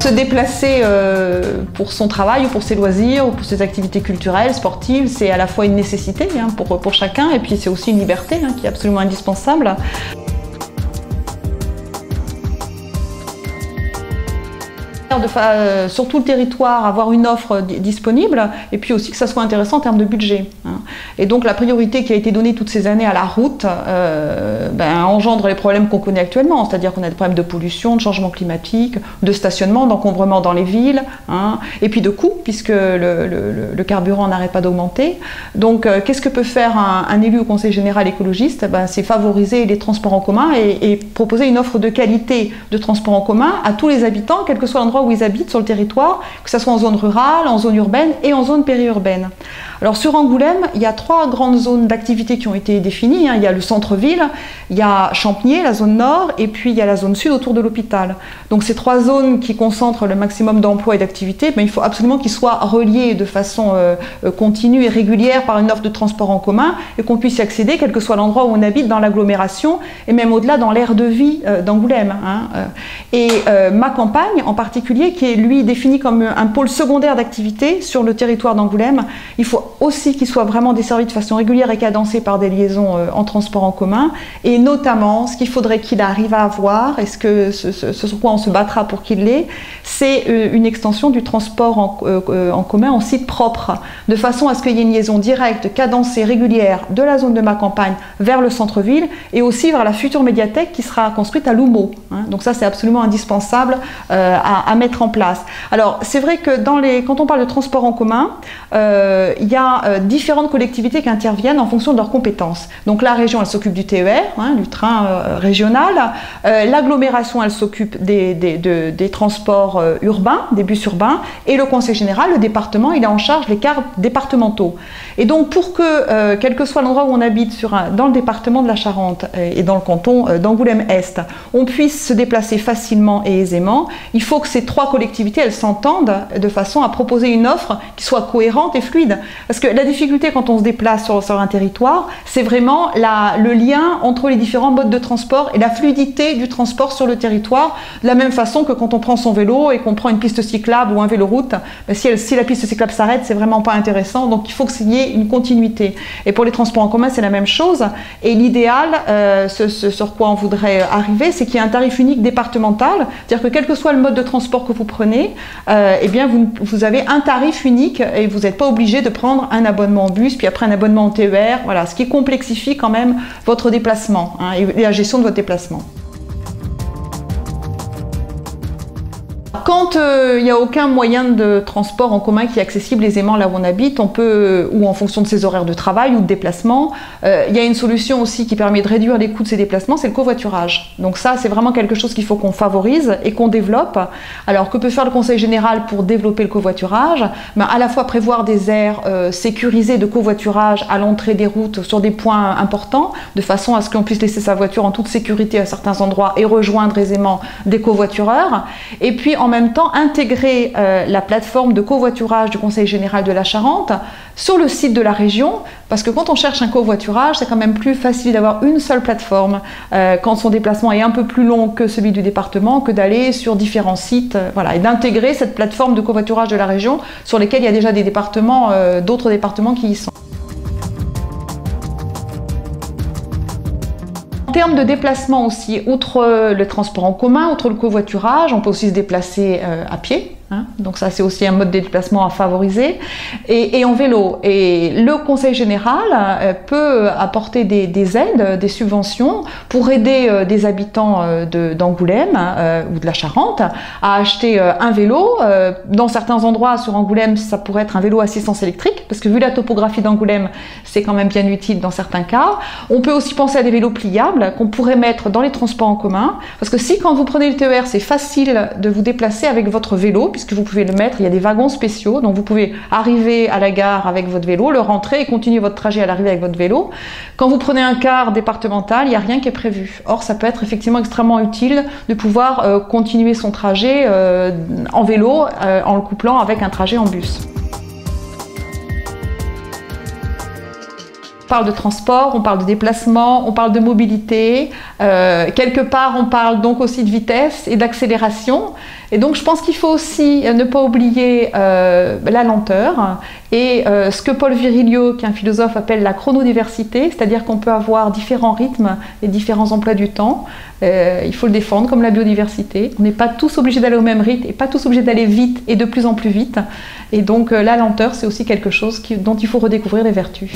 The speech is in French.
Se déplacer pour son travail ou pour ses loisirs ou pour ses activités culturelles, sportives, c'est à la fois une nécessité pour chacun et puis c'est aussi une liberté qui est absolument indispensable. Sur tout le territoire, avoir une offre disponible et puis aussi que ça soit intéressant en termes de budget. Et donc la priorité qui a été donnée toutes ces années à la route engendre les problèmes qu'on connaît actuellement, c'est-à-dire qu'on a des problèmes de pollution, de changement climatique, de stationnement, d'encombrement dans les villes, et puis de coûts puisque le carburant n'arrête pas d'augmenter. Donc qu'est-ce que peut faire un élu au Conseil général écologiste? C'est favoriser les transports en commun et proposer une offre de qualité de transports en commun à tous les habitants, quel que soit l'endroit où ils habitent sur le territoire, que ce soit en zone rurale, en zone urbaine et en zone périurbaine. Alors sur Angoulême, il y a 3 grandes zones d'activité qui ont été définies. Il y a le centre-ville, il y a Champniers, la zone nord, et puis il y a la zone sud autour de l'hôpital. Donc ces 3 zones qui concentrent le maximum d'emplois et d'activités, il faut absolument qu'ils soient reliés de façon continue et régulière par une offre de transport en commun et qu'on puisse y accéder quel que soit l'endroit où on habite dans l'agglomération et même au-delà dans l'aire de vie d'Angoulême. Ma campagne en particulier, qui est lui défini comme un pôle secondaire d'activité sur le territoire d'Angoulême, il faut aussi qu'il soit vraiment desservi de façon régulière et cadencée par des liaisons en transport en commun et notamment ce qu'il faudrait qu'il arrive à avoir et ce sur quoi on se battra pour qu'il l'ait, c'est une extension du transport en commun en site propre de façon à ce qu'il y ait une liaison directe, cadencée, régulière de la zone de ma campagne vers le centre-ville et aussi vers la future médiathèque qui sera construite à Loumeau. Donc ça c'est absolument indispensable à mettre en place. Alors c'est vrai que quand on parle de transport en commun, il y a différentes collectivités qui interviennent en fonction de leurs compétences. Donc la région elle s'occupe du TER, du train régional, l'agglomération elle s'occupe des transports urbains, des bus urbains, et le Conseil général, le département, il est en charge des cars départementaux. Et donc pour que, quel que soit l'endroit où on habite dans le département de la Charente et dans le canton d'Angoulême-Est, on puisse se déplacer facilement et aisément, il faut que ces 3 collectivités elles s'entendent de façon à proposer une offre qui soit cohérente et fluide. Parce que la difficulté quand on se déplace sur un territoire, c'est vraiment le lien entre les différents modes de transport et la fluidité du transport sur le territoire, de la même façon que quand on prend son vélo et qu'on prend une piste cyclable ou un véloroute, si la piste cyclable s'arrête, c'est vraiment pas intéressant, donc il faut qu'il y ait une continuité. Et pour les transports en commun, c'est la même chose, et l'idéal, ce sur quoi on voudrait arriver, c'est qu'il y ait un tarif unique départemental, c'est-à-dire que quel que soit le mode de transport que vous prenez, vous avez un tarif unique et vous n'êtes pas obligé de prendre un abonnement en bus, puis après un abonnement en TER, voilà, ce qui complexifie quand même votre déplacement et la gestion de votre déplacement. Quand il n'y a aucun moyen de transport en commun qui est accessible aisément là où on habite, on peut, ou en fonction de ses horaires de travail ou de déplacement, il y a une solution aussi qui permet de réduire les coûts de ces déplacements, c'est le covoiturage. Donc ça, c'est vraiment quelque chose qu'il faut qu'on favorise et qu'on développe. Alors que peut faire le Conseil général pour développer le covoiturage? À la fois prévoir des aires sécurisées de covoiturage à l'entrée des routes sur des points importants, de façon à ce qu'on puisse laisser sa voiture en toute sécurité à certains endroits et rejoindre aisément des covoitureurs. Et puis en même temps intégrer la plateforme de covoiturage du Conseil général de la Charente sur le site de la région, parce que quand on cherche un covoiturage, c'est quand même plus facile d'avoir une seule plateforme quand son déplacement est un peu plus long que celui du département, que d'aller sur différents sites, voilà, et d'intégrer cette plateforme de covoiturage de la région sur lesquels il y a déjà des départements, d'autres départements qui y sont. En termes de déplacement aussi, outre le transport en commun, outre le covoiturage, on peut aussi se déplacer à pied. Donc ça c'est aussi un mode de déplacement à favoriser et en vélo, et le Conseil général peut apporter des aides, des subventions pour aider des habitants d'Angoulême ou de la Charente à acheter un vélo. Dans certains endroits sur Angoulême ça pourrait être un vélo à assistance électrique, parce que vu la topographie d'Angoulême c'est quand même bien utile dans certains cas. On peut aussi penser à des vélos pliables qu'on pourrait mettre dans les transports en commun, parce que si quand vous prenez le TER c'est facile de vous déplacer avec votre vélo, puisque vous pouvez le mettre, il y a des wagons spéciaux, donc vous pouvez arriver à la gare avec votre vélo, le rentrer et continuer votre trajet à l'arrivée avec votre vélo. Quand vous prenez un car départemental, il n'y a rien qui est prévu. Or, ça peut être effectivement extrêmement utile de pouvoir continuer son trajet en vélo en le couplant avec un trajet en bus. parle de transport, on parle de déplacement, on parle de mobilité. Quelque part, on parle donc aussi de vitesse et d'accélération. Et donc, je pense qu'il faut aussi ne pas oublier la lenteur et ce que Paul Virilio, qui est un philosophe, appelle la chronodiversité, c'est-à-dire qu'on peut avoir différents rythmes et différents emplois du temps. Il faut le défendre comme la biodiversité. On n'est pas tous obligés d'aller au même rythme et pas tous obligés d'aller vite et de plus en plus vite. Et donc, la lenteur, c'est aussi quelque chose dont il faut redécouvrir les vertus.